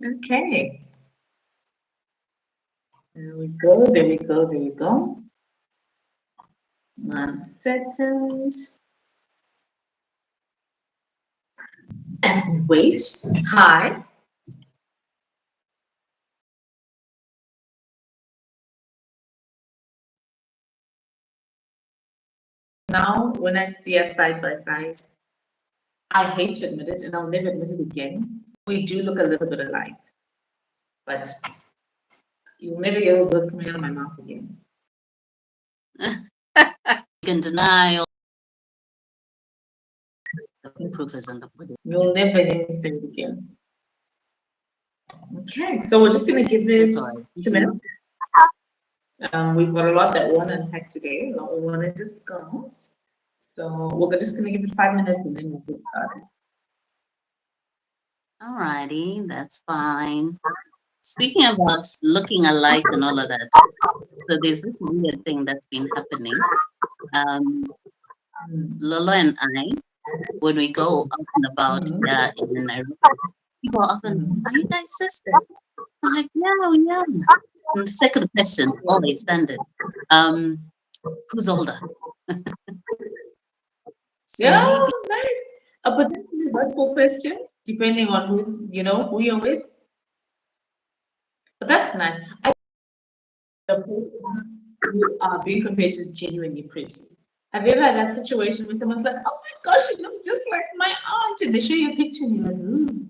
Okay. There we go. There we go. There we go. 1 second. As we wait. Hi. Now, when I see us side by side, I hate to admit it, and I'll never admit it again. We do look a little bit alike, but you'll never hear those words coming out of my mouth again. You can deny all the proof is in the pudding. You'll never hear me say it again. Okay, so we're just going to give it That's all right. 2 minutes. We've got a lot that we want to unpack today, a lot we want to discuss. So we're just going to give it 5 minutes and then we'll get started. Alrighty, that's fine. Speaking about looking alike and all of that, so there's this weird thing that's been happening. Lolo and I, when we go out and about in Nairobi, people are often, are you guys sisters? I'm like, yeah, we are. And the second question, always standard, who's older? So Yeah, maybe nice. A potentially hurtful question, depending on who you're with. But that's nice. The person who are being compared to is genuinely pretty. Have you ever had that situation where someone's like, "Oh my gosh, you look just like my aunt," and they show you a picture and you're like, "Ooh."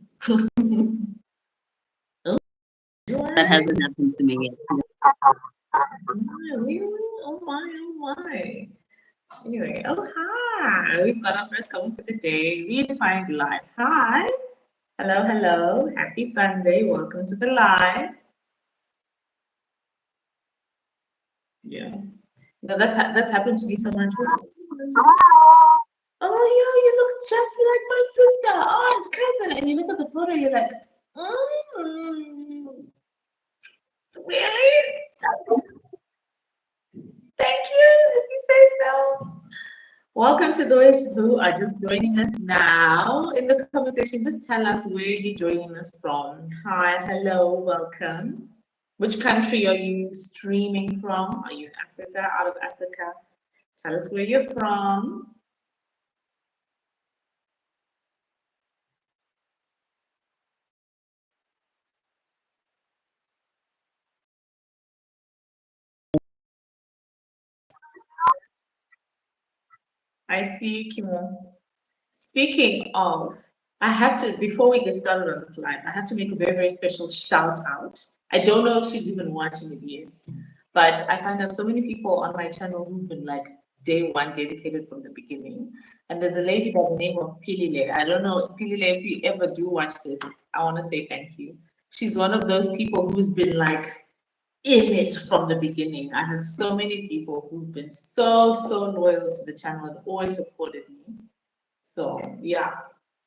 that hasn't happened to me yet. Really? Oh my, oh my. Anyway, oh hi. We've got our first comment for the day. Redefined life. Hi. Hello, hello. Happy Sunday. Welcome to the live. Yeah. No, that's happened to me so much. Oh yeah, you look just like my sister, aunt, cousin. And you look at the photo, you're like, mm, really? Thank you, if you say so. Welcome to those who are just joining us now. In the conversation, just tell us where you're joining us from. Hi, hello, welcome. Which country are you streaming from? Are you in Africa, out of Africa? Tell us where you're from. I see, Kimo. Speaking of, I have to, before we get started on this live, I have to make a very, very special shout out. I don't know if she's even watching it yet, but I find out so many people on my channel who've been like day one dedicated from the beginning. And there's a lady by the name of Pilile. I don't know, Pilile, if you ever do watch this, I want to say thank you. She's one of those people who's been like in it from the beginning. I have so many people who've been so, so loyal to the channel and always supported me. So yeah,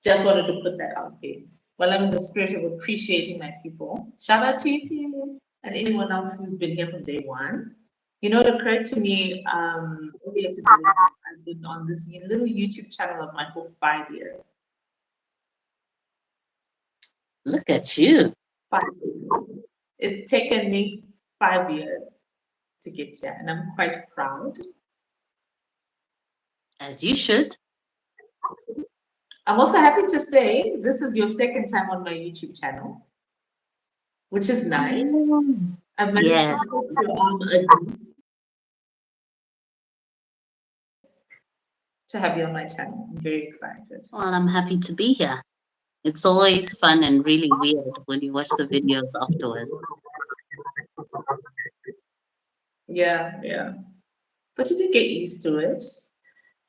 just wanted to put that out there. Well, I'm in the spirit of appreciating my people. Shout out to you and anyone else who's been here from day one. You know, it occurred to me earlier today, I've been on this little YouTube channel of mine for 5 years. Look at you. 5 years. It's taken me 5 years to get here, and I'm quite proud. As you should. I'm also happy to say this is your second time on my YouTube channel, which is nice. I've managed Yes. to have you on my channel. I'm very excited. Well, I'm happy to be here. It's always fun and really weird when you watch the videos afterwards. Yeah, yeah. But you did get used to it.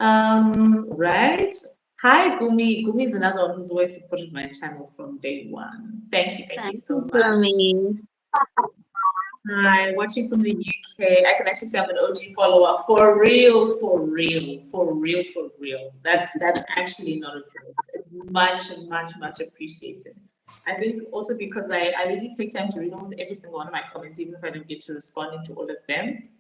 Right. Hi, Gumi. Gumi is another one who's always supported my channel from day one. Thank you so much. Tumi. Hi, watching from the UK. I can actually say I'm an OG follower for real, for real, for real, for real. That's actually not a joke. It's much, much, much appreciated. I think also because I really take time to read almost every single one of my comments, even if I don't get to respond to all of them.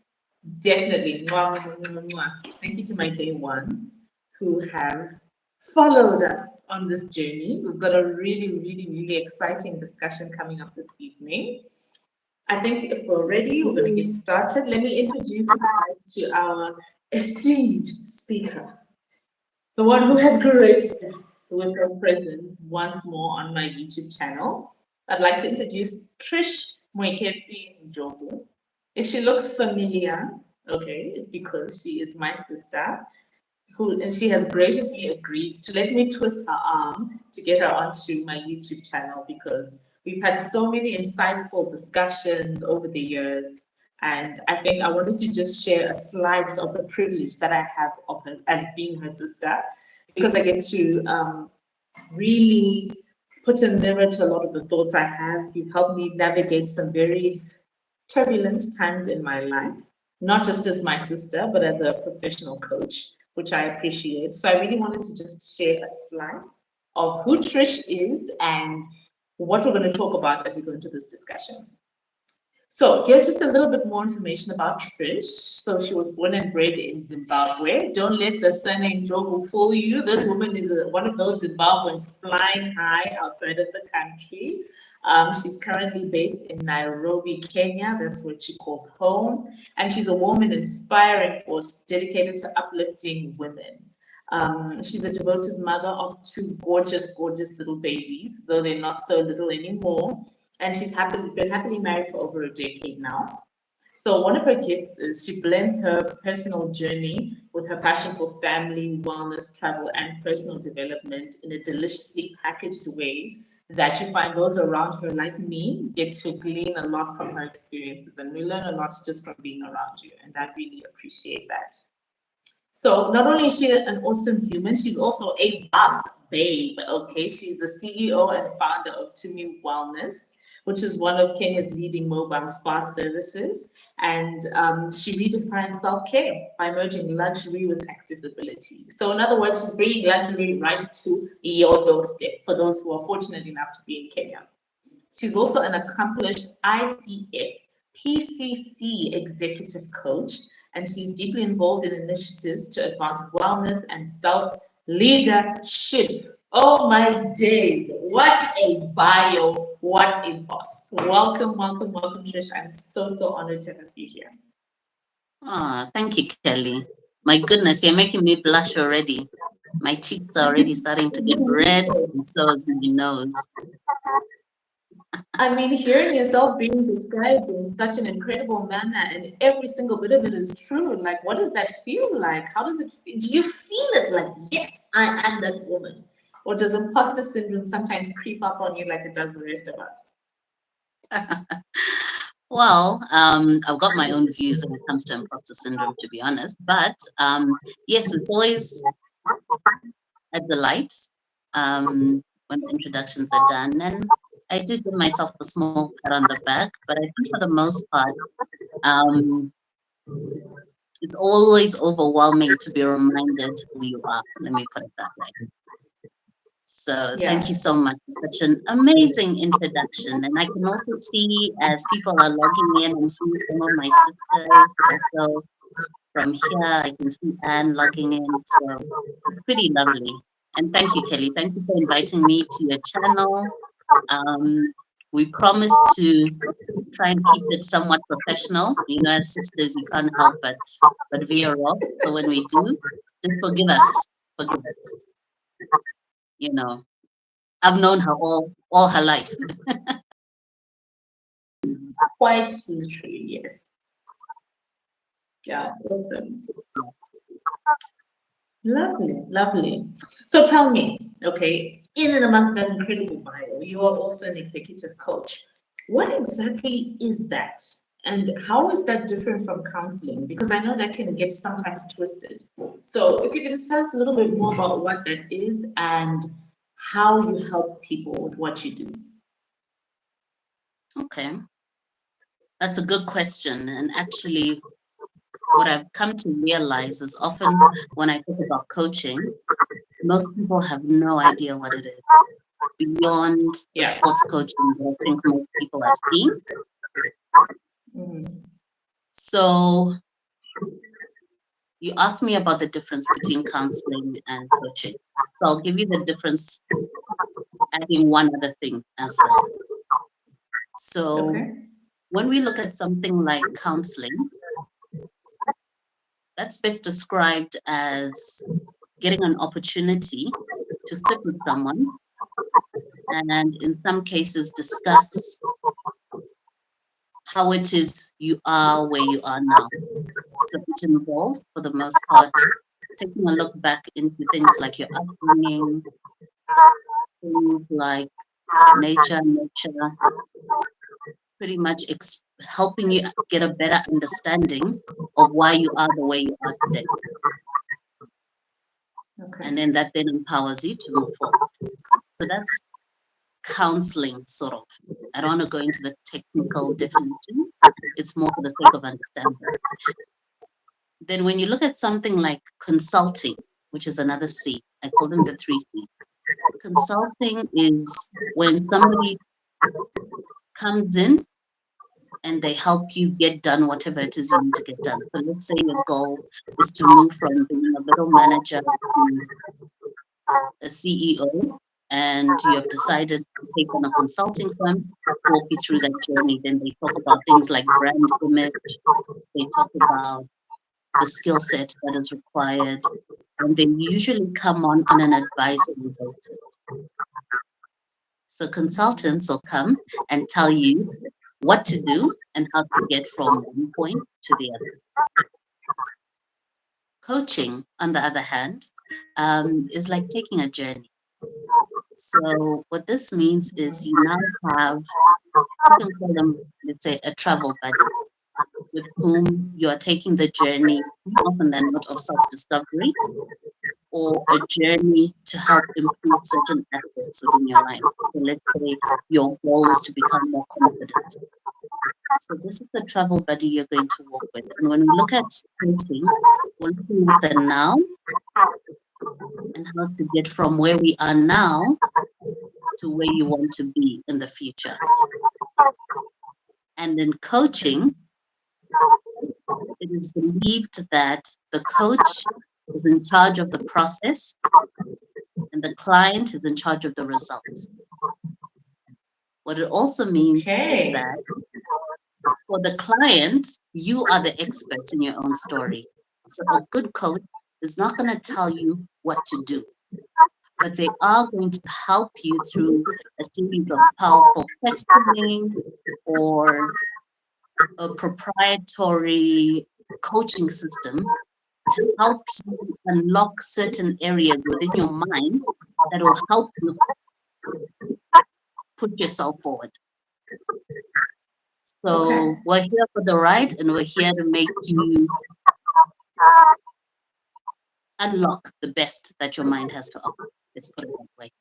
Definitely. Mwah, mwah, mwah, mwah. Thank you to my day ones who have followed us on this journey. We've got a really, really, really exciting discussion coming up this evening. I think if we're ready, we're going to get started. Let me introduce you guys to our esteemed speaker, the one who has graced us with her presence once more on my YouTube channel. I'd like to introduce Trish Moeketsi-Njogu. If she looks familiar, okay, it's because she is my sister who and she has graciously agreed to let me twist her arm to get her onto my YouTube channel because we've had so many insightful discussions over the years. And I think I wanted to just share a slice of the privilege that I have of her as being her sister, because I get to really put a mirror to a lot of the thoughts I have. You've helped me navigate some very turbulent times in my life, not just as my sister, but as a professional coach, which I appreciate. So I really wanted to just share a slice of who Trish is and what we're going to talk about as we go into this discussion. So here's just a little bit more information about Trish. So she was born and bred in Zimbabwe. Don't let the surname Jogo fool you. This woman is one of those Zimbabweans flying high outside of the country. She's currently based in Nairobi, Kenya. That's what she calls home. And she's a woman inspiring force dedicated to uplifting women. She's a devoted mother of two gorgeous, gorgeous little babies, though they're not so little anymore, and she's been happily married for over a decade now. So one of her gifts is she blends her personal journey with her passion for family, wellness, travel, and personal development in a deliciously packaged way that you find those around her, like me, get to glean a lot from her experiences. And we learn a lot just from being around you. And I really appreciate that. So not only is she an awesome human, she's also a boss babe. Okay, she's the CEO and founder of Tumi Wellness, which is one of Kenya's leading mobile spa services. And she redefines self-care by merging luxury with accessibility. So in other words, she's bringing luxury right to your doorstep for those who are fortunate enough to be in Kenya. She's also an accomplished ICF PCC executive coach, and she's deeply involved in initiatives to advance wellness and self leadership. Oh my days, what a bio, what a boss. Welcome, welcome, welcome, Trish. I'm so, so honored to have you here. Ah, thank you, Kelly. My goodness, you're making me blush already. My cheeks are already starting to get red, and so is my nose. I mean, hearing yourself being described in such an incredible manner, and every single bit of it is true. Like, what does that feel like? How does it feel? Do you feel it like, yes, I am that woman? Or does imposter syndrome sometimes creep up on you like it does the rest of us? Well, I've got my own views when it comes to imposter syndrome, to be honest. But yes, it's always a delight when the introductions are done. And I do give myself a small pat on the back. But I think for the most part, um, it's always overwhelming to be reminded who you are. Let me put it that way. So thank you Yeah. so much for such an amazing introduction. And I can also see as people are logging in, I'm seeing some of my sisters also from here. I can see Anne logging in. So it's pretty lovely. And thank you, Kelly. Thank you for inviting me to your channel. Um, we promise to try and keep it somewhat professional. You know, as sisters, you can't help but veer off. So when we do, just forgive us. Forgive us. You know, I've known her all her life. Quite literally, yes. Yeah, awesome. Lovely, lovely. So tell me, okay, in and amongst that incredible bio, you are also an executive coach. What exactly is that? And how is that different from counseling? Because I know that can get sometimes twisted. So if you could just tell us a little bit more about what that is and how you help people with what you do. Okay, that's a good question. And actually, what I've come to realize is often when I talk about coaching, most people have no idea what it is beyond the Yeah. sports coaching that I think most people have seen. Mhm. So you asked me about the difference between counseling and coaching. So I'll give you the difference, adding one other thing as well. So Okay. when we look at something like counseling, that's best described as getting an opportunity to sit with someone and in some cases discuss how it is you are where you are now. So it involves, for the most part, taking a look back into things like your upbringing, things like nature, nurture, pretty much helping you get a better understanding of why you are the way you are today. Okay. And then that then empowers you to move forward. So that's counseling, sort of. I don't want to go into the technical definition. It's more for the sake of understanding. Then when you look at something like consulting, which is another C, I call them the 3C. Consulting is when somebody comes in and they help you get done whatever it is you need to get done. So let's say your goal is to move from being a middle manager to a CEO, and you have decided to take on a consulting firm, walk you through that journey. Then they talk about things like brand image, they talk about the skill set that is required, and they usually come on an advisory basis. So consultants will come and tell you what to do and how to get from one point to the other. Coaching, on the other hand, is like taking a journey. So what this means is you now have, you can call them, let's say, a travel buddy with whom you are taking the journey, more often than not, of self-discovery or a journey to help improve certain aspects within your life. So let's say your goal is to become more confident. So this is the travel buddy you're going to walk with. And when we look at coaching, we're looking at the now and how to get from where we are now to where you want to be in the future. And in coaching, it is believed that the coach is in charge of the process and the client is in charge of the results. What it also means is Okay. that for the client, you are the experts in your own story. So a good coach is not going to tell you what to do, but they are going to help you through a series of powerful questioning or a proprietary coaching system to help you unlock certain areas within your mind that will help you put yourself forward. So Okay. we're here for the ride and we're here to make you unlock the best that your mind has to offer. Let's put it that way.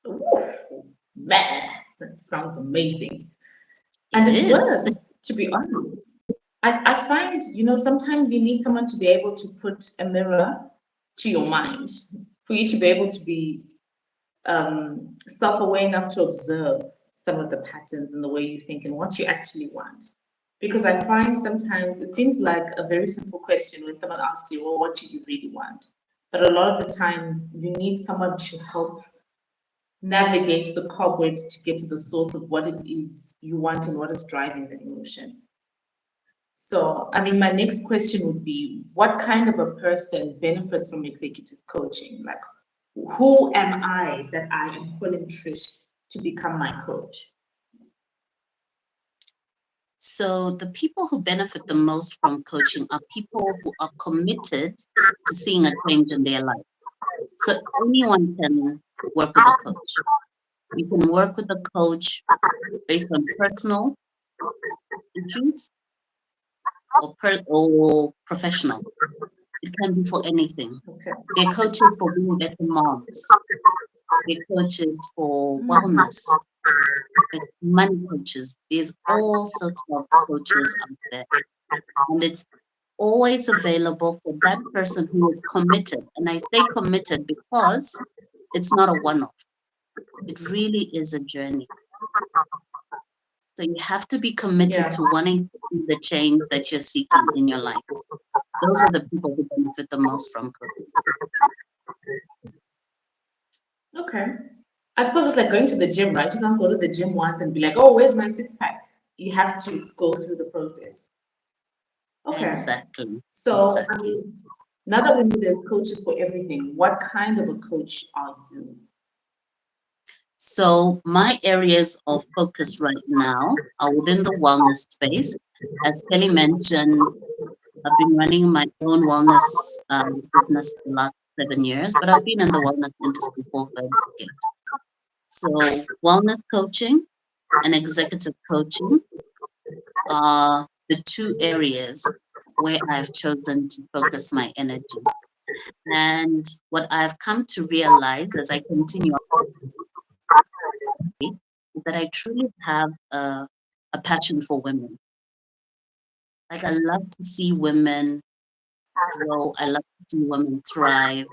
Ooh, man, that sounds amazing. And It it is. works, to be honest. I find, sometimes you need someone to be able to put a mirror to your mind, for you to be able to be self-aware enough to observe some of the patterns in the way you think and what you actually want. Because I find sometimes it seems like a very simple question when someone asks you, well, what do you really want? But a lot of the times you need someone to help navigate the cobwebs to get to the source of what it is you want and what is driving the emotion. So, I mean, my next question would be, what kind of a person benefits from executive coaching? Like, who am I that I am calling Trish to become my coach? So the people who benefit the most from coaching are people who are committed to seeing a change in their life. So anyone can work with a coach. You can work with a coach based on personal issues or professional. It can be for anything. Okay. They're coaches for being better moms. They're coaches for wellness. They're money coaches. There's all sorts of coaches out there. And it's always available for that person who is committed. And I say committed because it's not a one-off. It really is a journey. So you have to be committed Yeah. to wanting to see the change that you're seeking in your life. those are the people who benefit the most from cooking. Okay. I suppose it's like going to the gym, right? You can't go to the gym once and be like, oh, where's my six pack? You have to go through the process. Okay. Exactly. So Exactly. now that we know there's coaches for everything, what kind of a coach are you? So my areas of focus right now are within the wellness space. As Kelly mentioned, I've been running my own wellness business for the last 7 years, but I've been in the wellness industry for a decade. So wellness coaching and executive coaching are the two areas where I've chosen to focus my energy. And what I've come to realize as I continue on is that I truly have a passion for women. Like I love to see women grow. I love to see women thrive.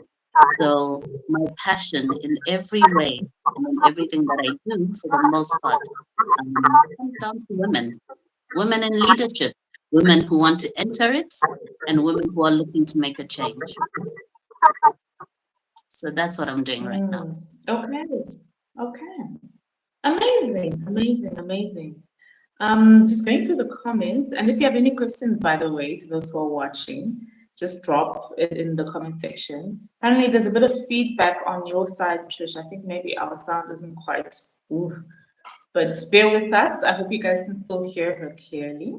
So my passion in every way and in everything that I do, for the most part, comes down to women. Women in leadership, women who want to enter it, and women who are looking to make a change. So that's what I'm doing right now. Okay. Okay. Amazing. Amazing. Amazing. Just going through the comments, and if you have any questions, by the way, to those who are watching, just drop it in the comment section. Apparently, there's a bit of feedback on your side, Trish. I think maybe our sound isn't quite, ooh, but bear with us. I hope you guys can still hear her clearly.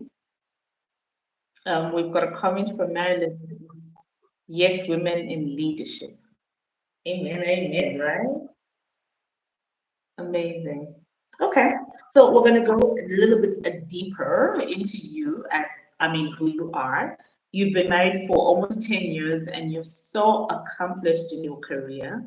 We've got a comment from Marilyn. Yes, women in leadership. Amen, amen, right? Amazing. Okay, so we're gonna go a little bit deeper into you as I mean who you are. You've been married for almost 10 years and you're so accomplished in your career.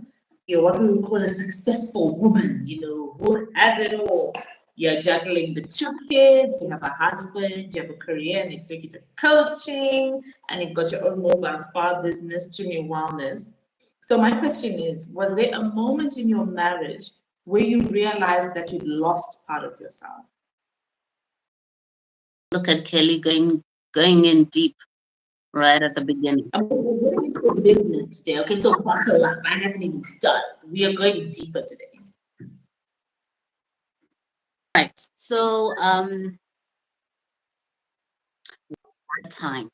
You're what we would call a successful woman, who has it all. You're juggling the two kids, you have a husband, you have a career in executive coaching, and you've got your own mobile spa business, Tumi Wellness. So my question is, was there a moment in your marriage where you realized that you'd lost part of yourself? Look at Kelly going in deep right at the beginning. We're going into the business today, okay? So buckle up. I haven't even started. We are going deeper today. Right. So time.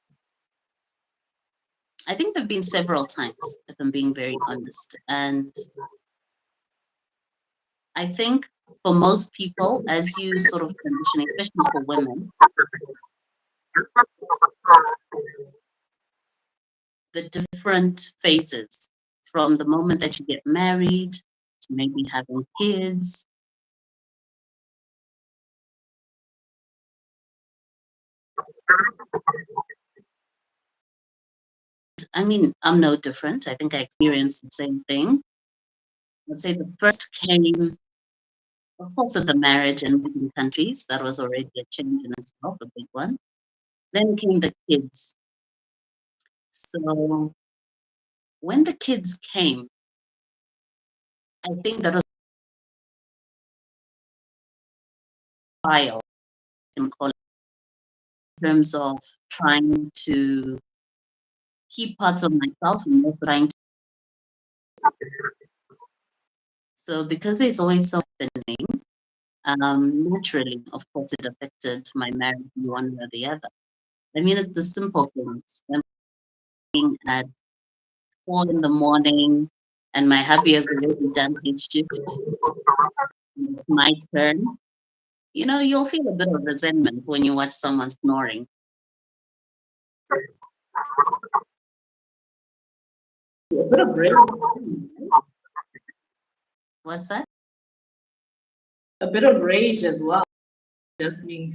I think there've been several times, if I'm being very honest. And I think for most people, as you sort of transition, especially for women, the different phases from the moment that you get married to maybe having kids. I mean, I'm no different. I think I experienced the same thing. I'd say the first came, of course, with the marriage and moving countries. That was already a change in itself, a big one. Then came the kids. So when the kids came, I think that was a trial in college in terms of trying to keep parts of myself and not trying to. So because there's always so happening, naturally, of course, it affected my marriage in one way or the other. I mean, it's the simple things. I'm looking at 4 in the morning, and my hubby has already done his shift. And it's my turn. You'll feel a bit of resentment when you watch someone snoring. A bit of rage. What's that? A bit of rage as well. Just me.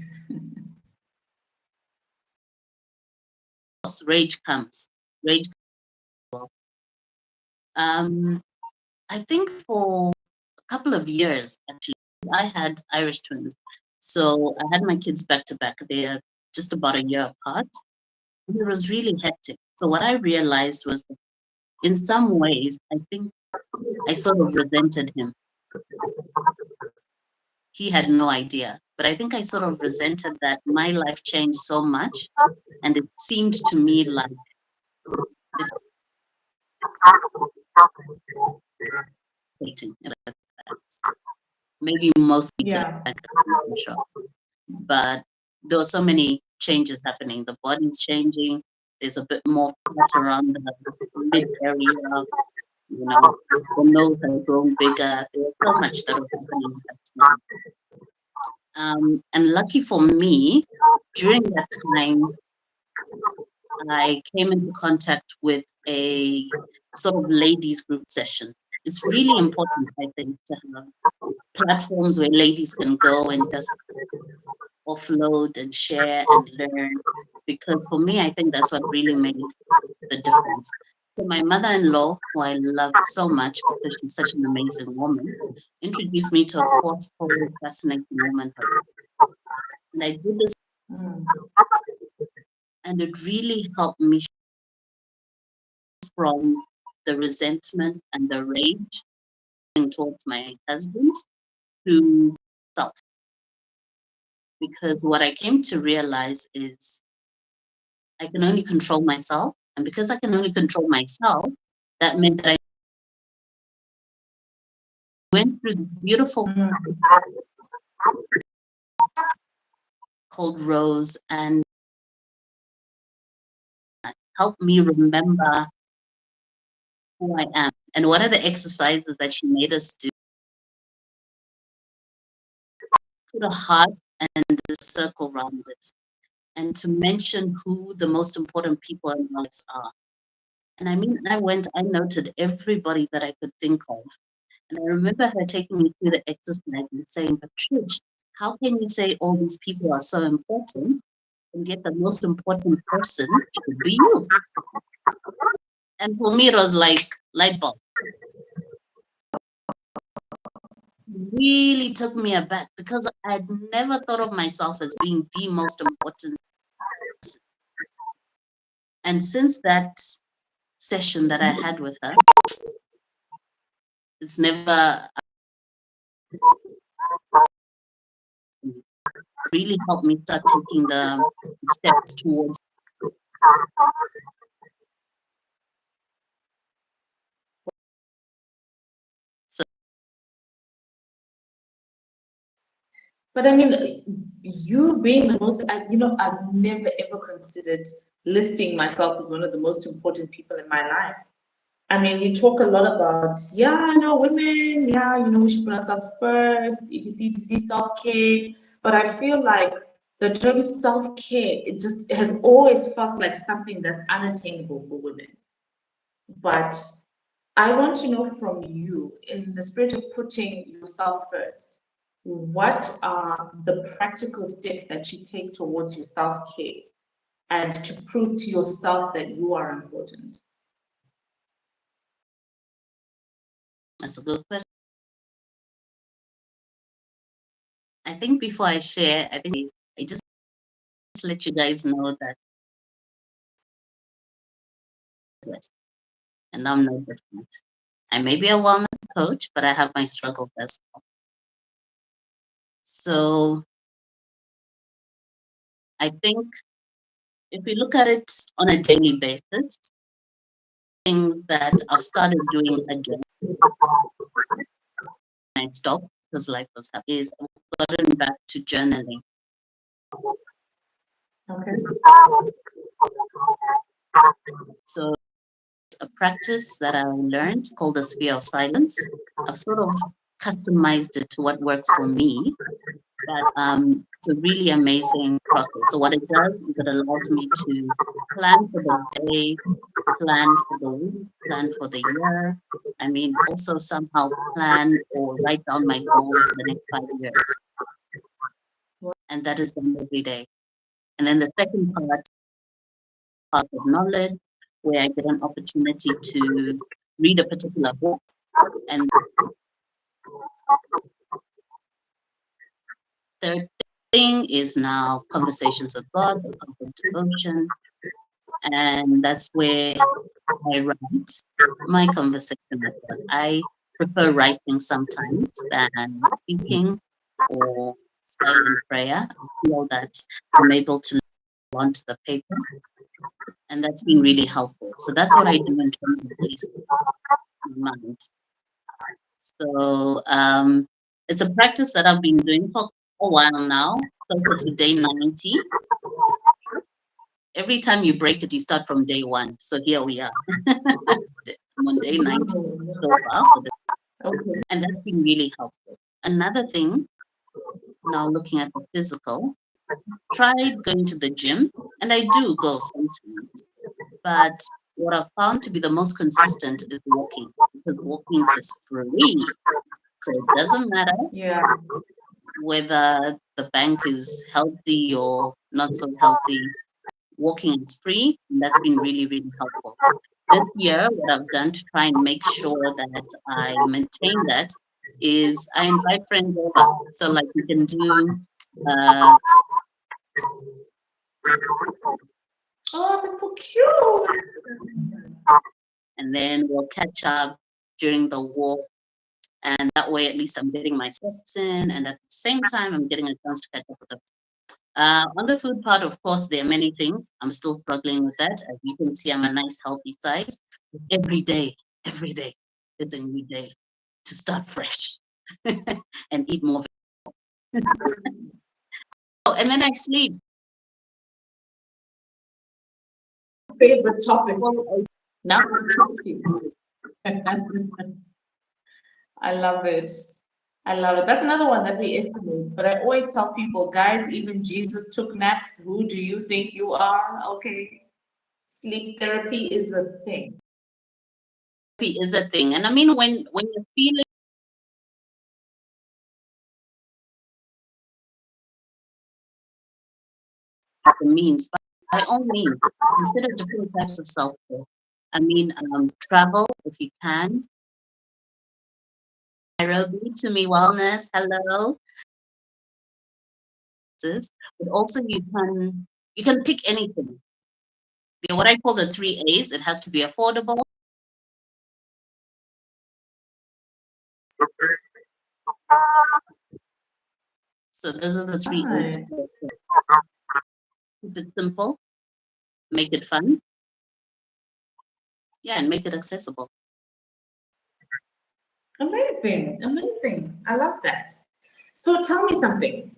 Rage comes. Rage. Um, I think for a couple of years, actually, I had Irish twins. So I had my kids back to back. They're just about a year apart. And it was really hectic. So what I realized was that in some ways, I think I sort of resented him. He had no idea. But I think I sort of resented that my life changed so much. And it seemed to me like It's waiting. Maybe most eaten, Yeah. I'm sure. But there were so many changes happening. The body's changing. There's a bit more fat around the lip area. You know, the nose has grown bigger. There's so much that was happening at that time. And lucky for me, during that time, I came into contact with a sort of ladies group session. It's really important, I think, to have platforms where ladies can go and just offload and share and learn. Because for me, I think that's what really made the difference. So my mother-in-law, who I loved so much because she's such an amazing woman, introduced me to a course called Fascinating Womanhood. And I did this, Mm. and it really helped me from the resentment and the rage towards my husband to self. Because what I came to realize is I can only control myself. And because I can only control myself, that meant that I went through this beautiful Mm. called Rose and helped me remember who I am. And what are the exercises that she made us do? Put a heart and a circle around it. And to mention who the most important people in our lives are. And I mean, I noted everybody that I could think of. And I remember her taking me through the exercise and saying, but Trish, how can you say all these people are so important and yet the most important person should be you? And for me, it was like light bulb. Really took me aback because I'd never thought of myself as being the most important. And since that session that I had with her, it's never really helped me start taking the steps towards. So But I mean, you being the most, I've never ever considered listing myself as one of the most important people in my life. I mean, you talk a lot about, yeah, no, women, yeah, we should put ourselves first, etc., etc., self-care. But I feel like the term self-care, it has always felt like something that's unattainable for women. But I want to know from you, in the spirit of putting yourself first, what are the practical steps that you take towards your self-care and to prove to yourself that you are important? that's a good question. I think before I share, I think I just let you guys know that yes, and I'm no different. I may be a wellness coach, but I have my struggles as well. So I think if we look at it on a daily basis, things that I've started doing again, I stopped because life was happy, is I've gotten back to journaling. Okay. So a practice that I learned called the sphere of silence. I've sort of customized it to what works for me. But it's a really amazing process. So what it does is it allows me to plan for the day, plan for the week, plan for the year. I mean, also somehow plan or write down my goals for the next 5 years. And that is done every day. And then the second part of knowledge, where I get an opportunity to read a particular book. And third thing is now conversations with God, the comfort devotion. And that's where I write my conversation with God. I prefer writing sometimes than speaking or silent prayer. I feel that I'm able to onto the paper. and that's been really helpful. So that's what I do in terms of peace of mind. So it's a practice that I've been doing for a while now, closer to day 90. Every time you break it, you start from day one. So here we are. I'm on day 90 so far, Okay. and that's been really helpful. Another thing, now looking at the physical, tried going to the gym, and I do go sometimes. But what I've found to be the most consistent is walking, because walking is free. So it doesn't matter Yeah. whether the bank is healthy or not so healthy. Walking is free, and that's been really, really helpful. This year, what I've done to try and make sure that I maintain that is I invite friends over. So, like, we can do, uh, Oh, that's so cute. and then we'll catch up during the walk. And that way, at least I'm getting my steps in, and at the same time, I'm getting a chance to catch up with them. On the food part, of course, there are many things. I'm still struggling with that. As you can see, I'm a nice, healthy size. Every day, it's a new day to start fresh and eat more. Oh, and then I sleep. Favorite topic. Now I'm talking. I love it. I love it. That's another one that we estimate. But I always tell people, guys, even Jesus took naps. Who do you think you are? Okay. Sleep therapy is a thing. Is a thing, and I mean when you're feeling the means, by all means, consider different types of self care. I mean, travel if you can. Nairobi, Tumi Wellness, hello. But also you can pick anything. They're what I call the 3 A's. It has to be affordable. So those are the 3 A's. Right. Keep it simple, make it fun, yeah, and make it accessible. Amazing. Amazing. I love that. So tell me something.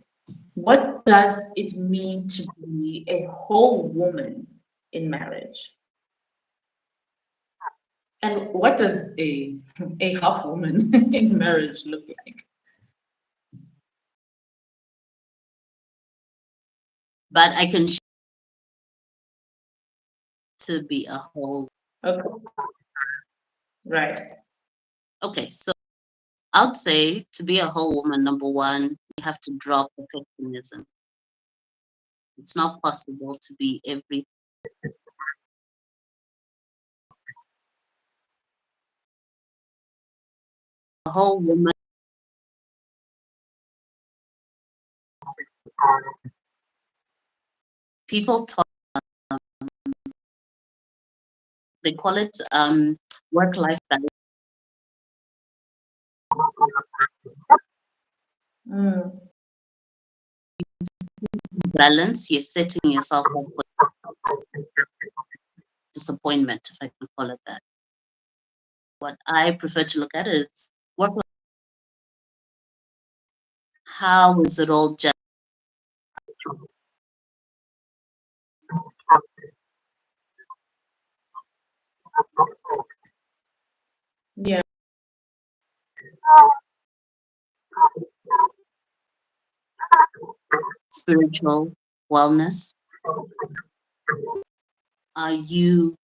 What does it mean to be a whole woman in marriage? And what does a half woman in marriage look like? But I can to be a whole. Okay, right. Okay, so I'd say to be a whole woman, number one, you have to drop perfectionism. It's not possible to be every a whole woman. People talk, they call it work-life Mm, balance. You're setting yourself up for disappointment, if I can call it that. What I prefer to look at is work. How is it all just yeah. spiritual wellness? Are you,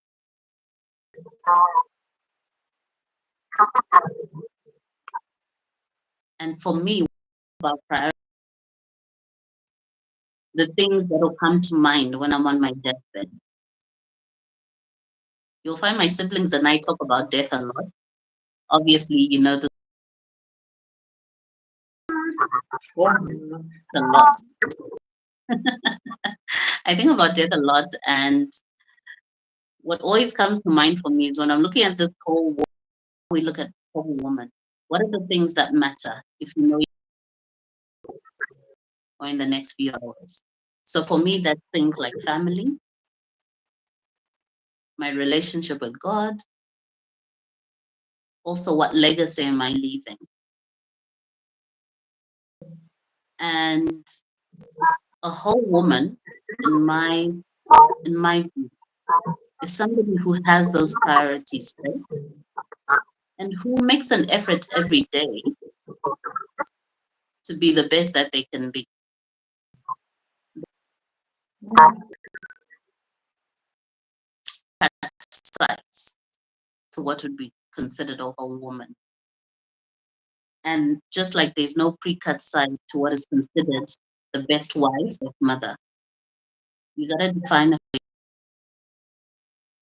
and for me, about the things that will come to mind when I'm on my deathbed? You'll find my siblings and I talk about death a lot. Obviously, you know this Wow. a lot. I think about death a lot, and what always comes to mind for me is when I'm looking at this whole world, we look at whole woman. What are the things that matter if you know or in the next few hours? So for me, that's things like family, my relationship with God, also what legacy am I leaving? And a whole woman, in my view, is somebody who has those priorities straight and who makes an effort every day to be the best that they can be. Sides to what would be considered a whole woman. And just like there's no pre-cut side to what is considered the best wife or mother, you gotta define it.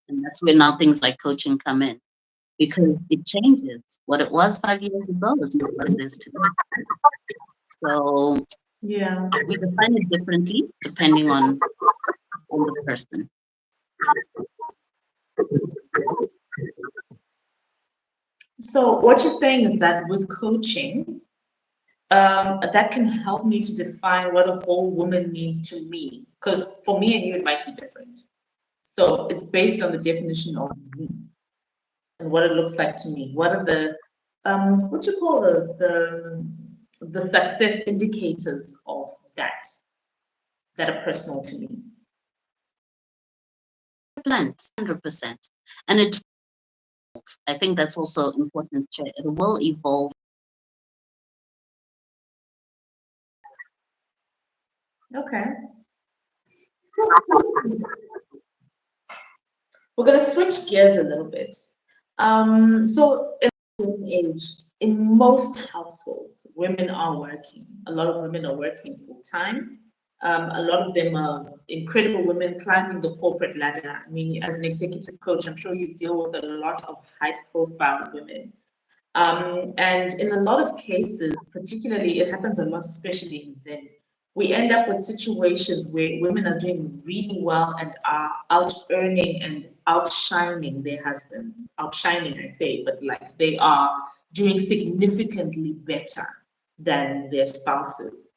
And that's where now things like coaching come in. Because it changes. What it was 5 years ago is not what it is today. So Yeah. we define it differently depending on the person. So what you're saying is that with coaching, that can help me to define what a whole woman means to me. Because for me and you, it might be different. So it's based on the definition of me and what it looks like to me. What are the what you call those the success indicators of that are personal to me. Plant 100%. And it, I think that's also important. It will evolve. Okay. So we're going to switch gears a little bit. So in age, in most households, women are working. A lot of women are working full time. A lot of them are incredible women climbing the corporate ladder. I mean, as an executive coach, I'm sure you deal with a lot of high profile women. And in a lot of cases, particularly, it happens a lot, especially in Zen, we end up with situations where women are doing really well and are out earning and outshining their husbands. Outshining, I say, but like they are doing significantly better than their spouses.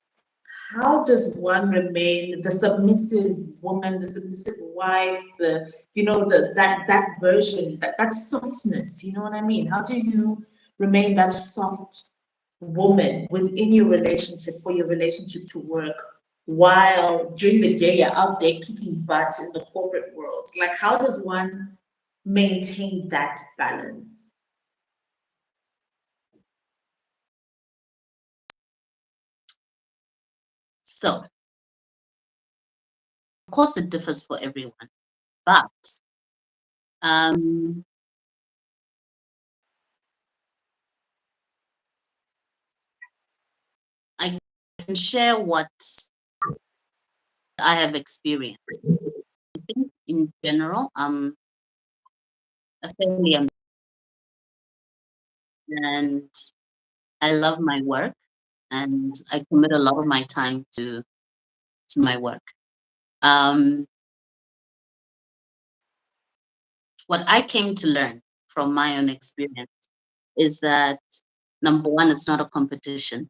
How does one remain the submissive woman, the submissive wife, the that version, that softness, you know what I mean? How do you remain that soft woman within your relationship for your relationship to work while during the day you're out there kicking butt in the corporate world? Like how does one maintain that balance? So, of course, it differs for everyone, but um, I can share what I have experienced. I think in general, a fairly and I love my work and I commit a lot of my time to my work. Um, what I came to learn from my own experience is that number one, it's not a competition.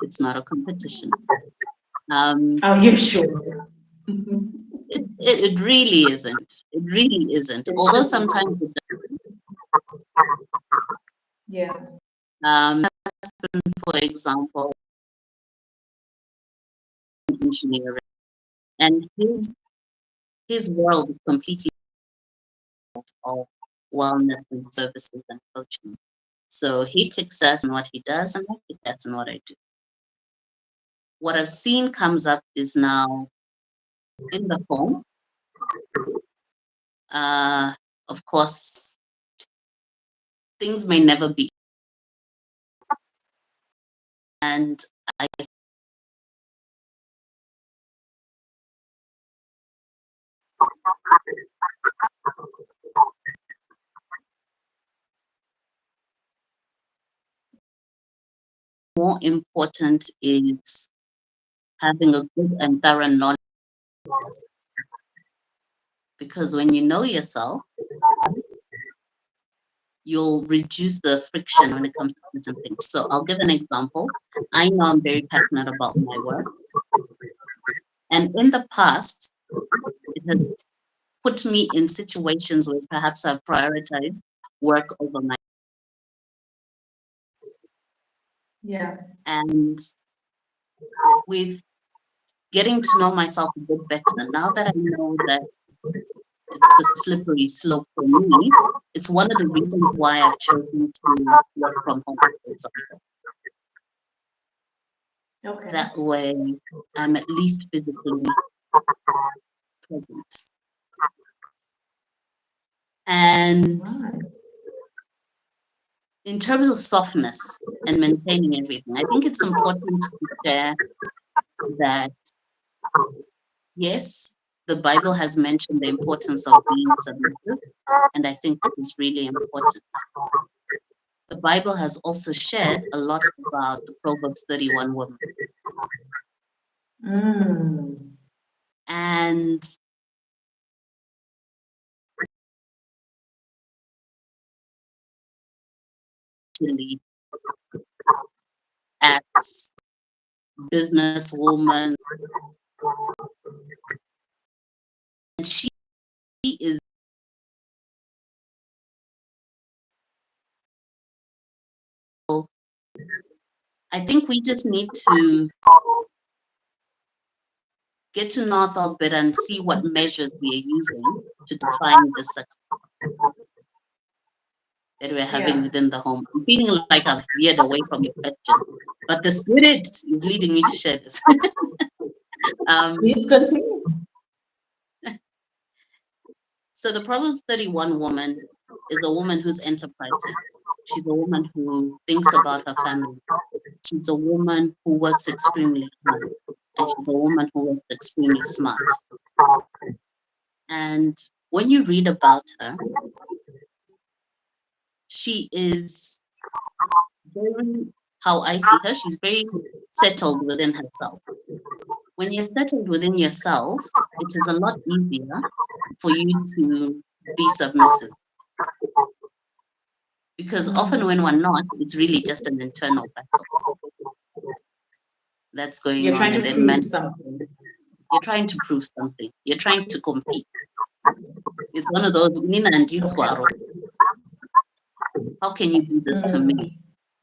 It's not a competition. Are you sure? It really isn't. It really isn't. Although sometimes it does. Yeah. For example, engineering, and his world is completely of wellness and services and coaching. So he kicks ass in what he does, and I kick ass in what I do. What I've seen comes up is now in the home. Of course, things may never be, and I more important is having a good and thorough knowledge, because when you know yourself, you'll reduce the friction when it comes to certain things. So I'll give an example. I know I'm very passionate about my work, and in the past, it has put me in situations where perhaps I've prioritized work over my. Yeah. And with getting to know myself a bit better, now that I know that it's a slippery slope for me, it's one of the reasons why I've chosen to work from home, for example. Okay. That way, I'm at least physically present. And Right. in terms of softness and maintaining everything, I think it's important to share that, yes, the Bible has mentioned the importance of being submissive, and I think that is really important. The Bible has also shared a lot about the Proverbs 31 woman. And actually, as businesswoman, and she is. I think we just need to get to know ourselves better and see what measures we are using to define the success that we're having within the home. I'm feeling like I've veered away from your question, but the spirit is leading me to share this. Please continue. So the Proverbs 31 woman is a woman who's enterprising. She's a woman who thinks about her family. She's a woman who works extremely hard. And she's a woman who works extremely smart. And when you read about her, she is very, how I see her, she's very settled within herself. When you're settled within yourself, it is a lot easier for you to be submissive. Because often when we're not, it's really just an internal battle that's going You're on. trying And to then prove something. you're trying to prove something. You're trying to compete. It's one of those, Nina and Jitswaro. How can you do this to me?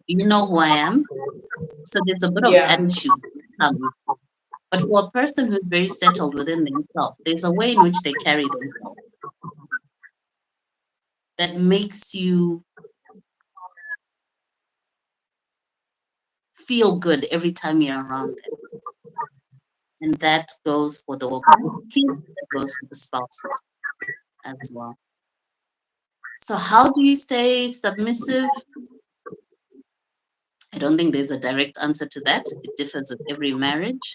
Do you know who I am? So there's a bit of attitude. But for a person who's very settled within themselves, there's a way in which they carry themselves that makes you feel good every time you're around them. And that goes for the kids, that goes for the spouses as well. So how do you stay submissive? I don't think there's a direct answer to that. It differs with every marriage.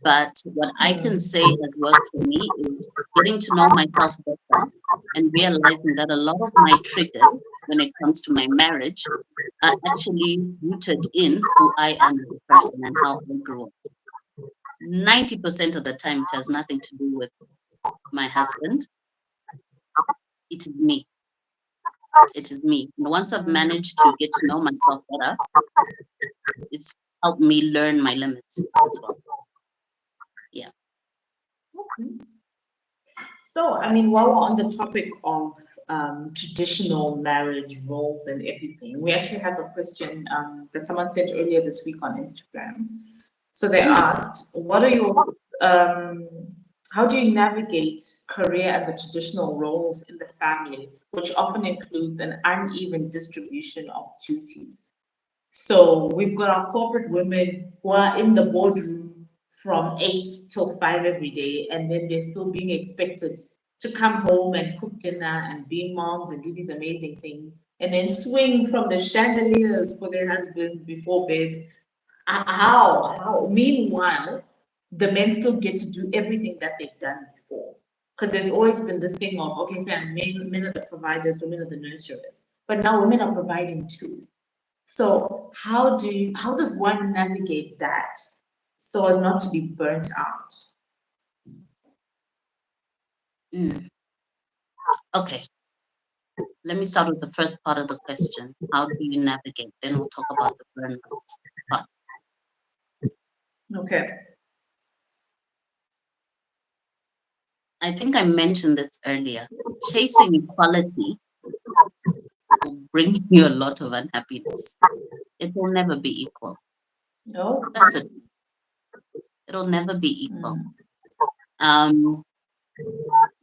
But what I can say has worked for me is getting to know myself better and realizing that a lot of my triggers when it comes to my marriage are actually rooted in who I am as a person and how I grew up. 90% of the time, it has nothing to do with my husband. It is me. It is me. And once I've managed to get to know myself better, it's helped me learn my limits as well. Yeah. So, I mean, while we're on the topic of traditional marriage roles and everything, we actually have a question that someone sent earlier this week on Instagram. So they asked, what are your, how do you navigate career and the traditional roles in the family, which often includes an uneven distribution of duties? So we've got our corporate women who are in the boardroom from 8 till 5 every day, and then they're still being expected to come home and cook dinner and be moms and do these amazing things, and then swing from the chandeliers for their husbands before bed. How? Meanwhile, the men still get to do everything that they've done before. Because there's always been this thing of, okay, fine, men are the providers, women are the nurturers. But now women are providing too. So how does one navigate that so as not to be burnt out? Okay. Let me start with the first part of the question. How do you navigate? Then we'll talk about the burnout part. Okay. I think I mentioned this earlier. Chasing equality will bring you a lot of unhappiness. It will never be equal. No. That's it. It'll never be equal. Mm. Um,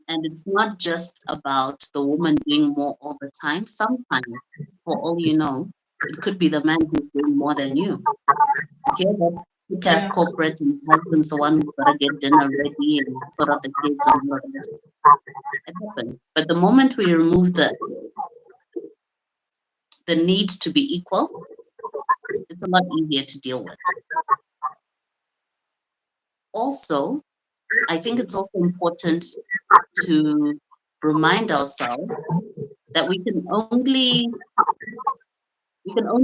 and it's not just about the woman doing more all the time. Sometimes, for all you know, it could be the man who's doing more than you. You hear that kick-ass Yeah. corporate and the husband's the one who's got to get dinner ready and sort out the kids and all of that. It happens. But the moment we remove the need to be equal, it's a lot easier to deal with. Also, I think it's also important to remind ourselves that we can only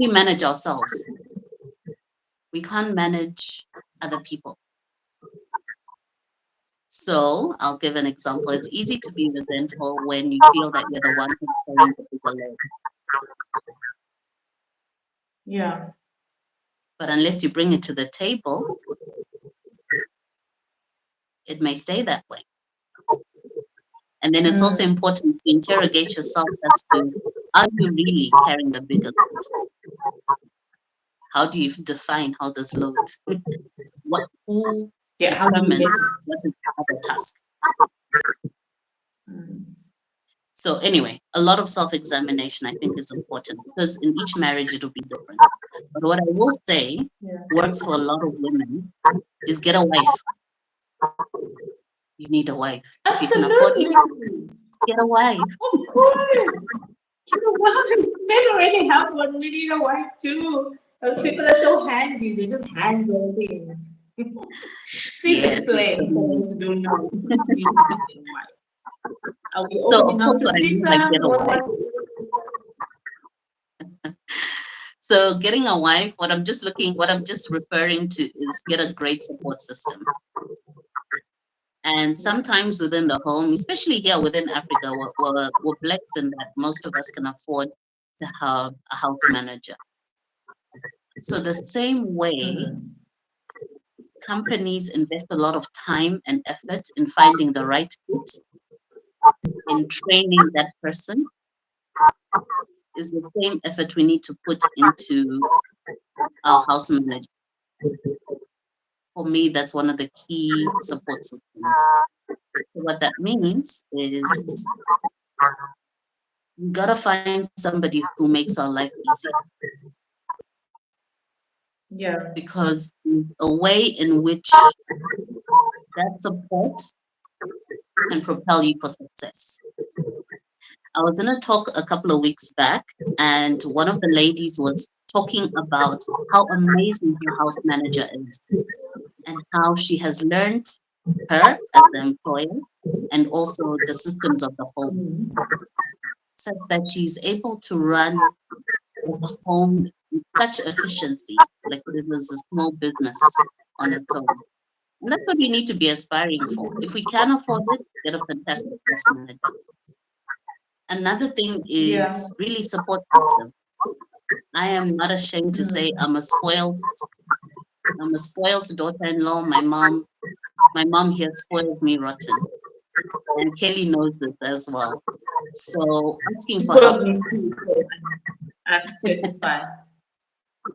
manage ourselves. We can't manage other people. So I'll give an example. It's easy to be resentful when you feel that you're the one who's carrying the bigger load. Yeah. But unless you bring it to the table, it may stay that way. And then it's also Mm. important to interrogate yourself as to, are you really carrying the bigger load? How do you define how this load? Who Yeah. How do you get determines it? what is the task? Mm. So anyway, a lot of self-examination I think is important because in each marriage it'll be different. But what I will say Yeah. works for a lot of women is get a wife. You need a wife. If you can afford it, Absolutely. get a wife. Of course. You know what? Men already have one. We need a wife too. Those people are so handy. They just handle things. Please Yes, explain for absolutely. those who don't know. What do you mean by wife? Are we So opening of up course to what I mean by threesomes? get a wife. What? So getting a wife, what I'm just referring to is get a great support system. And Yeah. sometimes within the home, especially here within Africa, we're blessed in that most of us can afford to have a house manager. So the same way Mm. companies invest a lot of time and effort in finding the right fit, in training that person, is the same effort we need to put into our house manager. For me, that's one of the key support systems. So what that means is you gotta find somebody who makes our life easier Yeah. because there's a way in which that support can propel you for success. I was in a talk a couple of weeks back, and one of the ladies was talking about how amazing her house manager is and how she has learned her as the employer and also the systems of the home, Mm. such that she's able to run the home with such efficiency, like it was a small business on its own. And that's what we need to be aspiring for. If we can afford it, get a fantastic house manager. Another thing Yeah. is really support system. I am not ashamed to say Mm. I'm a spoiled daughter-in-law. My mom here spoils me rotten. And Kelly knows this as well. So asking She for help. spoils me too. So I have to testify.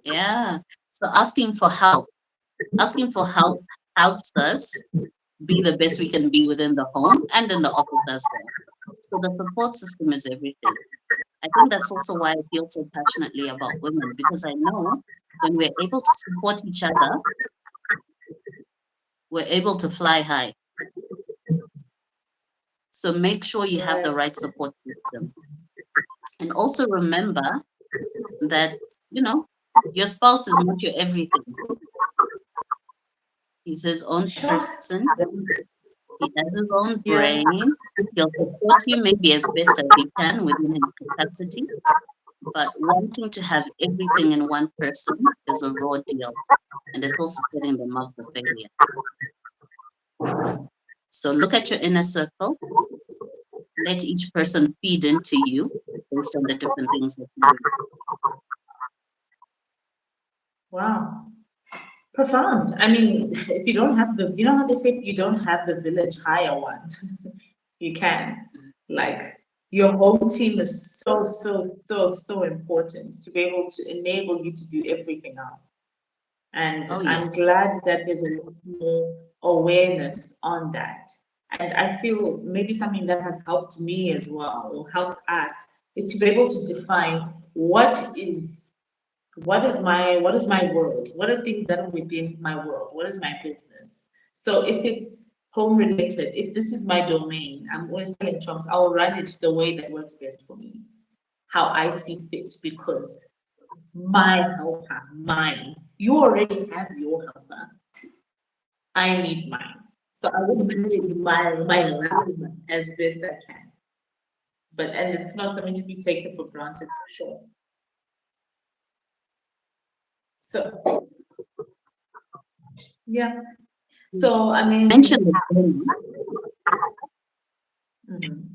Yeah. So asking for help helps us be the best we can be within the home and in the office as well. So the support system is everything. I think that's also why I feel so passionately about women because I know when we're able to support each other, we're able to fly high. So make sure you have the Right. right support system. And also remember that, you know, your spouse is not your everything. He's his own Sure. person. He has his own Yeah. brain. He'll support you maybe as best as he can within his capacity. But wanting to have everything in one person is a raw deal. And it's also setting them up for failure. So look at your inner circle. Let each person feed into you based on the different things that you do. Wow. Profound. I mean, if you don't have the, you know how they say you don't have the village, hire one. You can. Like your home team is so, so, so, so important to be able to enable you to do everything else. And Oh, I'm yes. glad that there's a lot more awareness on that. And I feel maybe something that has helped me as well, or helped us, is to be able to define what is my world? What are things that are within my world? What is my business? So if it's home related, if this is my domain, I'm always telling Chomps, I'll run it the way that works best for me, how I see fit, because my helper, mine. You already have your helper. I need mine. So I will manage my life as best I can. And it's not something to be taken for granted for sure. So yeah. You So I mean, mentioned the burnout. mhm.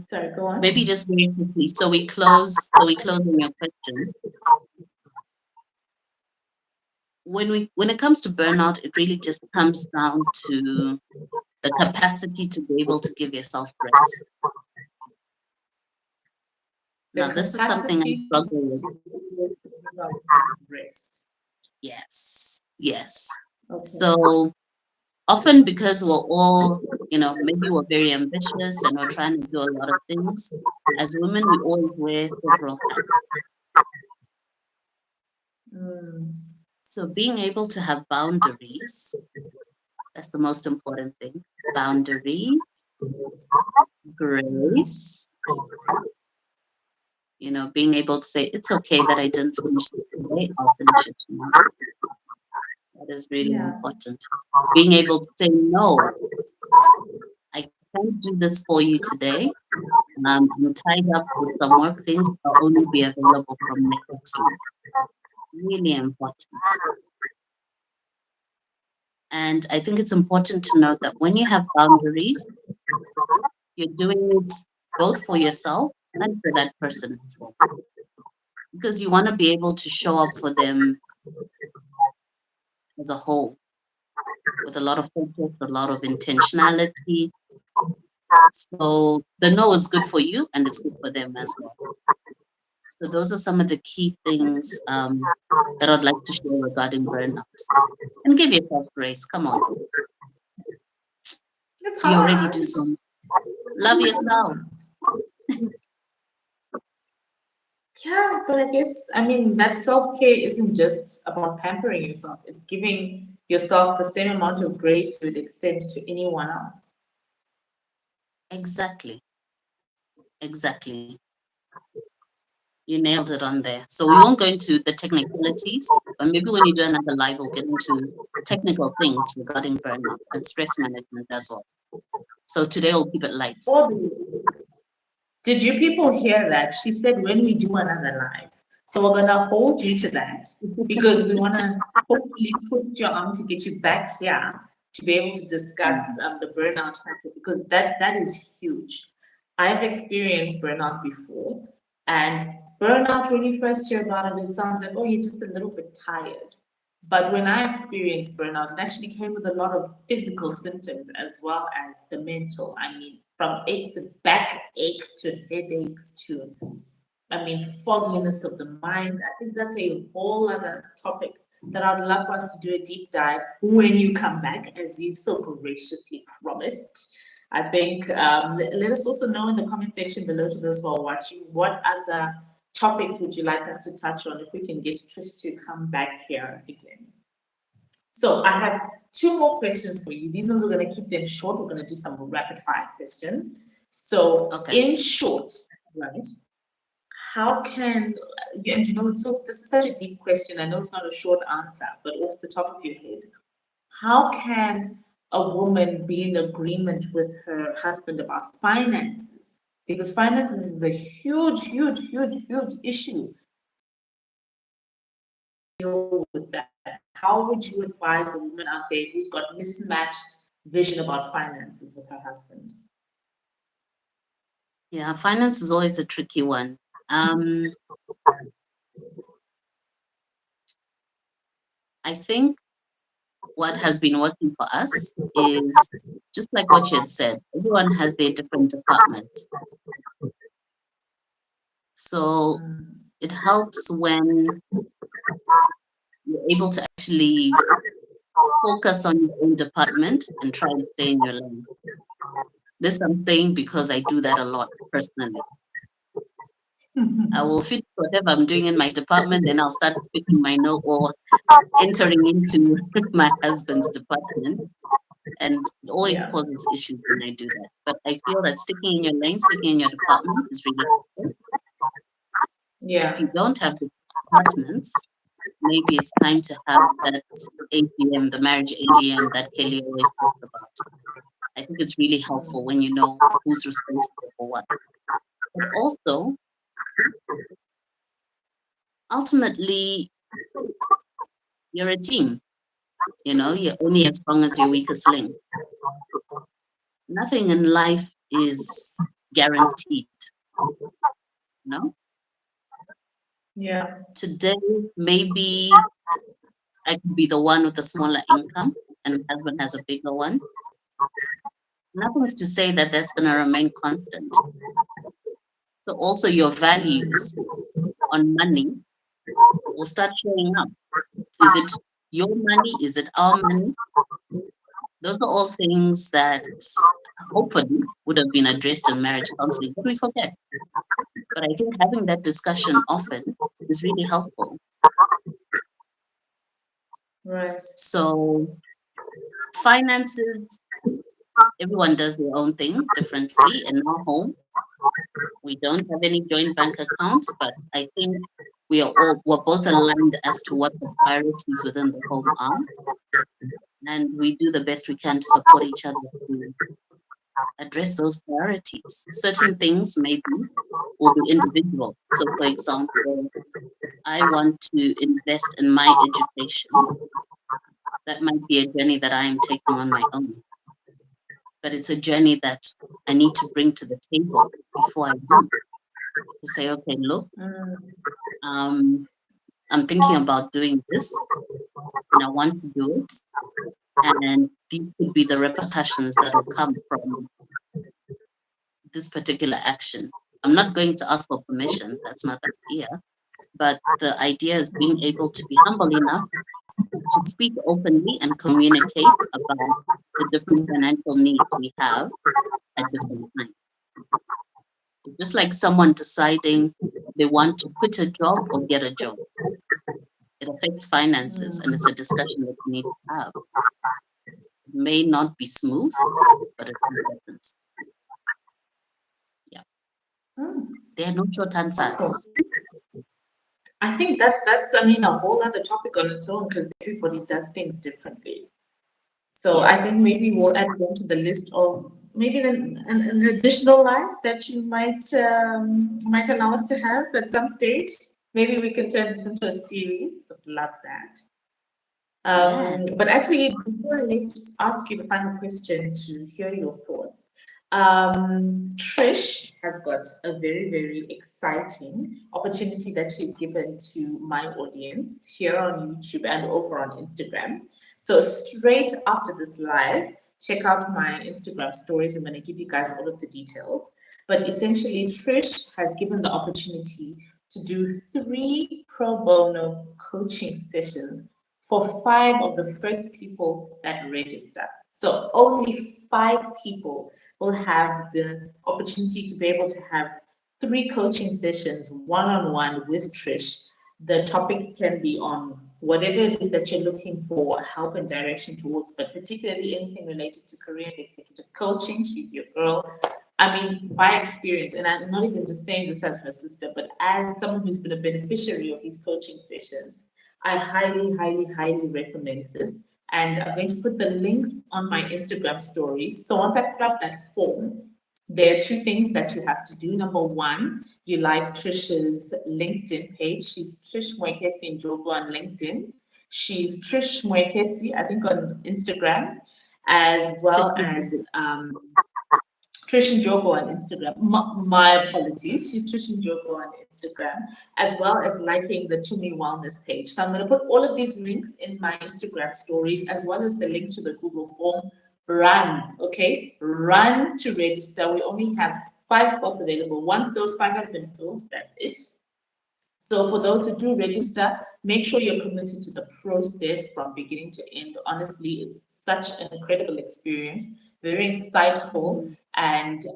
Sorry, go on. Maybe just very quickly. So we close on your question. When it comes to burnout, it really just comes down to the capacity to be able to give yourself rest. The Now, this is something I capacity to struggle with. rest. Yes, yes. Okay. So often because we're all, maybe we're very ambitious and we're trying to do a lot of things. As women, we always wear several hats. Mm, So being able to have boundaries, that's the most important thing. Boundary, mm, grace, being able to say, it's okay that I didn't finish it today, I'll finish it tomorrow. That is really yeah. important. Being able to say, no, I can't do this for you today. I'm tied up with some work things. I'll only be available from next week. Really important. And I think it's important to note that when you have boundaries, you're doing it both for yourself and for that person as well. Because you want to be able to show up for them as a whole with a lot of focus, a lot of intentionality. So the no is good for you and it's good for them as well. So those are some of the key things that I'd like to share regarding burnout. And give yourself grace. Come on. It's You already hard. do so much. Love yourself. Yeah, but I guess, I mean, that self-care isn't just about pampering yourself. It's giving yourself the same amount of grace you would extend to anyone else. Exactly. Exactly. You nailed it on there. So we won't go into the technicalities, but maybe when you do another live, we'll get into technical things regarding burnout and stress management as well. So today we'll keep it light. For the Did you people hear that? She said when we do another live. So we're gonna hold you to that because we wanna hopefully twist your arm to get you back here to be able to discuss Mhm. the burnout factor because that is huge. I've experienced burnout before, and burnout when you first hear about it, it sounds like, oh, you're just a little bit tired. But when I experienced burnout, it actually came with a lot of physical symptoms as well as the mental. I mean, from aches, back ache to headaches to, I mean, fogginess of the mind. I think that's a whole other topic that I'd love for us to do a deep dive when you come back, as you've so graciously promised. I think let us also know in the comment section below to those who are watching what other topics would you like us to touch on if we can get Trish to come back here again. So I have two more questions for you. These ones we're going to keep them short. We're going to do some rapid fire questions. So Okay. in short, right? How can and you know so this is such a deep question. I know it's not a short answer, but off the top of your head, how can a woman be in agreement with her husband about finances? Because finances is a huge, huge, huge, huge issue. Deal with that. How would you advise a woman out there who's got mismatched vision about finances with her husband? Yeah, finance is always a tricky one. Um, I think what has been working for us is just like what you had said, everyone has their different department. So it helps when you're able to actually focus on your own department and try and stay in your lane. This I'm saying because I do that a lot personally. I will fit whatever I'm doing in my department, then I'll start picking my nose or entering into my husband's department. And it always Yeah. causes issues when I do that. But I feel that sticking in your lane, sticking in your department is really helpful. If Yeah. you don't have the departments, maybe it's time to have that AGM, the marriage AGM that Kelly always talks about. I think it's really helpful when you know who's responsible for what. But also, ultimately, you're a team. You're only as strong as your weakest link. Nothing in life is guaranteed. No? Yeah. Today, maybe I could be the one with a smaller income and my husband has a bigger one. Nothing is to say that that's going to remain constant. So also your values on money will start showing up. Is it your money? Is it our money? Those are all things that hopefully would have been addressed in marriage counseling, but we forget. But I think having that discussion often is really helpful. Right. So finances, everyone does their own thing differently. In our home, we don't have any joint bank accounts, but I think we're both aligned as to what the priorities within the home are. And we do the best we can to support each other to address those priorities. Certain things maybe will be individual. So for example, I want to invest in my education. That might be a journey that I am taking on my own. But it's a journey that I need to bring to the table before I do. To say, okay, look, I'm thinking about doing this and I want to do it. And these could be the repercussions that will come from this particular action. I'm not going to ask for permission, that's not the idea. But the idea is being able to be humble enough to speak openly and communicate about the different financial needs we have at different times. Just like someone deciding they want to quit a job or get a job. It affects finances and it's a discussion that we need to have. It may not be smooth, but it's important. Yeah. There are no short answers. I think that's I mean a whole other topic on its own because everybody does things differently. So Yeah. I think maybe we'll add them to the list of maybe an additional life that you might allow us to have at some stage. Maybe we can turn this into a series. Would love that. Yeah. But before I ask you the final question to hear your thoughts, Trish has got a very, very exciting opportunity that she's given to my audience here on YouTube and over on Instagram. So straight after this live, check out my Instagram stories. I'm going to give you guys all of the details. But essentially, Trish has given the opportunity to do 3 pro bono coaching sessions for 5 of the first people that register. So only 5 people will have the opportunity to be able to have 3 coaching sessions one-on-one with Trish. The topic can be on whatever it is that you're looking for help and direction towards, but particularly anything related to career and executive coaching. She's your girl. I mean, by experience, and I'm not even just saying this as her sister, but as someone who's been a beneficiary of these coaching sessions, I highly, highly, highly recommend this. And I'm going to put the links on my Instagram stories. So once I put up that form, there are 2 things that you have to do. Number 1, you like Trish's LinkedIn page. She's Trish Moeketsi-Njogu on LinkedIn. She's Trish Moeketsi, I think, on Instagram, as well as Trish Njogu on Instagram. My apologies. She's Trish Njogu on Instagram, as well as liking the Tumi Wellness page. So I'm going to put all of these links in my Instagram stories, as well as the link to the Google form. Run, okay? Run to register. We only have 5 spots available. Once those 5 have been filled, that's it. So for those who do register, make sure you're committed to the process from beginning to end. Honestly, it's such an incredible experience, very insightful, Mm. and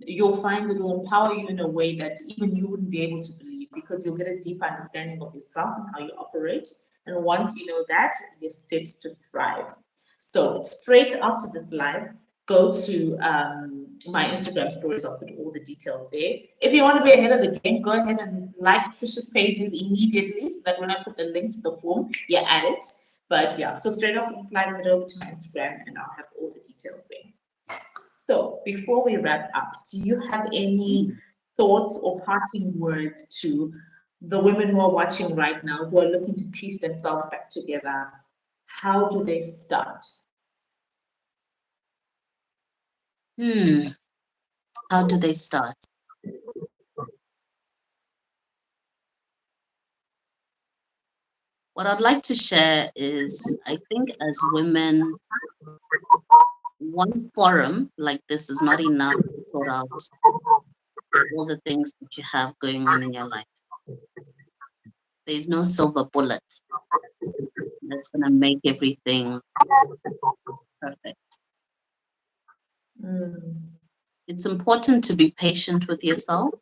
you'll find it will empower you in a way that even you wouldn't be able to believe because you'll get a deep understanding of yourself and how you operate. And once you know that, you're set to thrive. So straight after this live, go to my Instagram stories. I'll put all the details there. If you want to be ahead of the game, go ahead and like Trisha's pages immediately so that when I put the link to the form, you're at it. But yeah, so straight after this live, head over to my Instagram and I'll have all the details there. So before we wrap up, do you have any thoughts or parting words to the women who are watching right now who are looking to piece themselves back together? How do they start? Hmm. How do they start? What I'd like to share is I think as women, one forum like this is not enough to sort out all the things that you have going on in your life. There's no silver bullet that's going to make everything perfect. Mm, It's important to be patient with yourself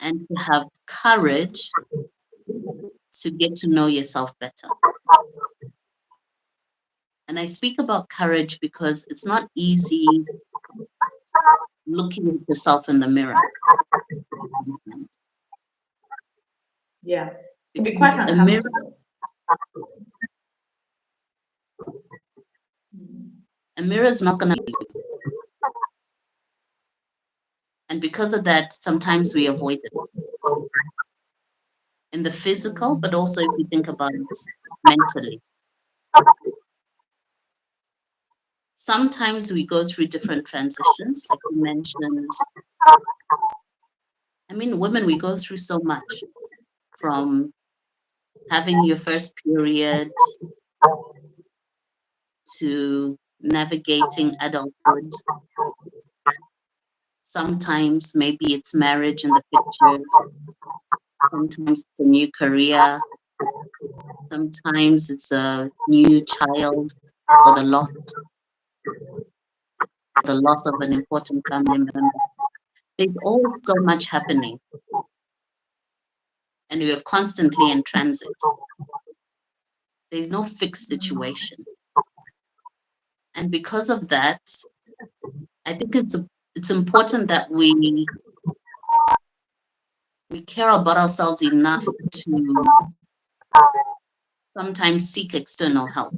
and to have courage to get to know yourself better. And I speak about courage because it's not easy looking at yourself in the mirror. yeah, it can be quite Because a mirror, uncomfortable. a mirror is not going to, and because of that, sometimes we avoid it in the physical, but also if you think about it mentally. Sometimes we go through different transitions, like you mentioned. I mean, women, we go through so much from having your first period to navigating adulthood. Sometimes maybe it's marriage in the pictures. Sometimes it's a new career. Sometimes it's a new child or the loss of an important family member. There's always so much happening, and we are constantly in transit. There's no fixed situation. And because of that, I think it's important that we care about ourselves enough to sometimes seek external help.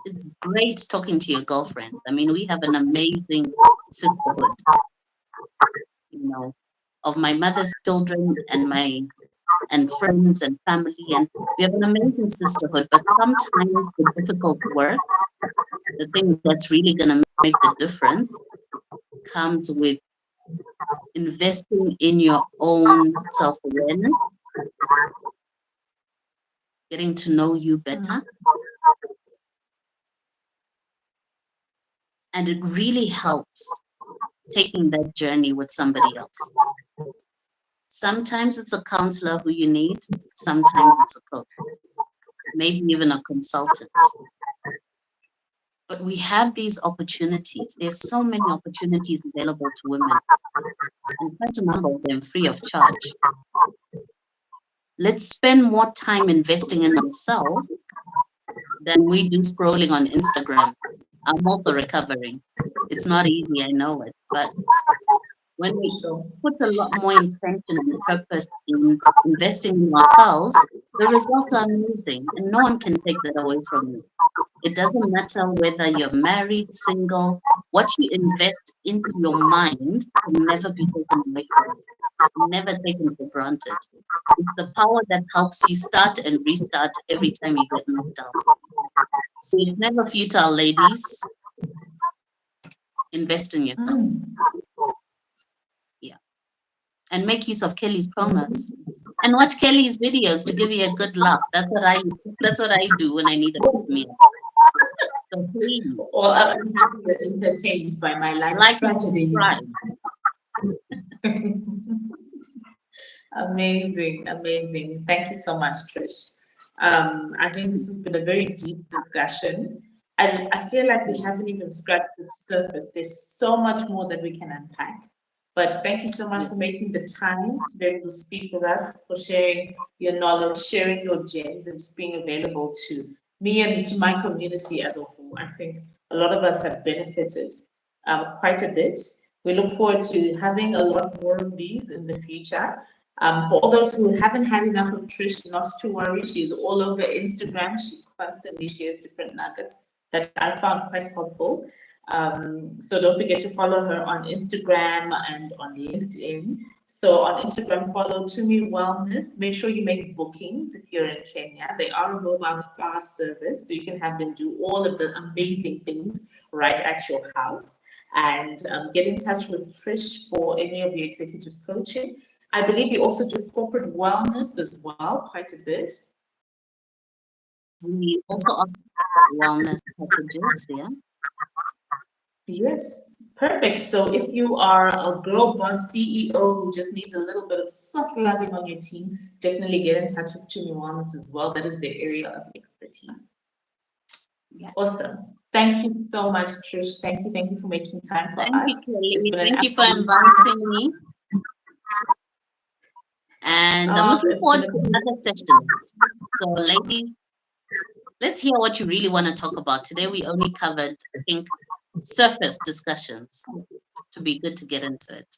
It's great talking to your girlfriend. I mean, we have an amazing sisterhood, you know, of my mother's children and friends and family, and we have an amazing sisterhood. But sometimes the difficult work, the thing that's really going to make the difference, comes with investing in your own self-awareness, getting to know you better, and it really helps taking that journey with somebody else. Sometimes it's a counselor who you need, sometimes it's a coach, maybe even a consultant. But we have these opportunities. There's so many opportunities available to women, and quite a number of them free of charge. Let's spend more time investing in ourselves than we do scrolling on Instagram. I'm also recovering. It's not easy, I know it, but when we put a lot more intention and purpose in investing in ourselves, the results are amazing, and no one can take that away from you. It doesn't matter whether you're married, single, what you invest into your mind can never be taken away from you, never taken for granted. It's the power that helps you start and restart every time you get knocked down. So it's never futile, ladies. invest in yourself. Mm. Yeah. And make use of Kelly's promos. And watch Kelly's videos to give you a good laugh. That's what I do when I need a pick me up. So please Or I'm happy and entertained by my life's like and tragedy. subscribe. Amazing, amazing. Thank you so much, Trish. I think this has been a very deep discussion. I feel like we haven't even scratched the surface. There's so much more that we can unpack. But thank you so much Yeah. for making the time to be able to speak with us, for sharing your knowledge, sharing your gems, and just being available to me and to my community as a whole. I think a lot of us have benefited quite a bit. We look forward to having a lot more of these in the future. For all those who haven't had enough of Trish, not to worry. She's all over Instagram. She constantly shares different nuggets that I found quite helpful. So don't forget to follow her on Instagram and on LinkedIn. So on Instagram, follow Tumi Wellness. Make sure you make bookings if you're in Kenya. They are a mobile spa service, so you can have them do all of the amazing things right at your house. And get in touch with Trish for any of your executive coaching. I believe you also do corporate wellness as well, quite a bit. We also offer wellness packages. Yeah. Yes, perfect. So if you are a girl boss CEO who just needs a little bit of soft loving on your team, definitely get in touch with Tumi Wellness as well. That is their area of expertise. Yeah. Awesome. Thank you so much, Trish. Thank you for making time for Thank you, us. It's Kelly. been an Thank you for absolute inviting me. And I'm looking it's forward been to a other sessions. So, ladies, let's hear what you really want to talk about. Today, we only covered, I think, surface discussions. To be good to get into it.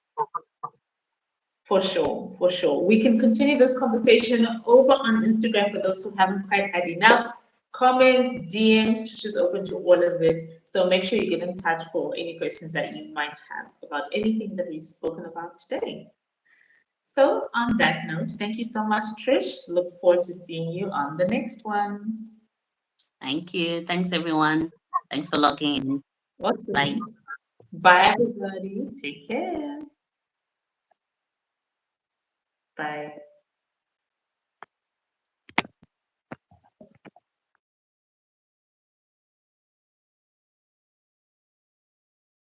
For sure, for sure. We can continue this conversation over on Instagram for those who haven't quite had enough. Comments, DMs, Trish is open to all of it. So make sure you get in touch for any questions that you might have about anything that we've spoken about today. So on that note, thank you so much, Trish. Look forward to seeing you on the next one. Thank you. Thanks, everyone. Thanks for logging in. Bye. Awesome. Bye, everybody. Take care. Bye.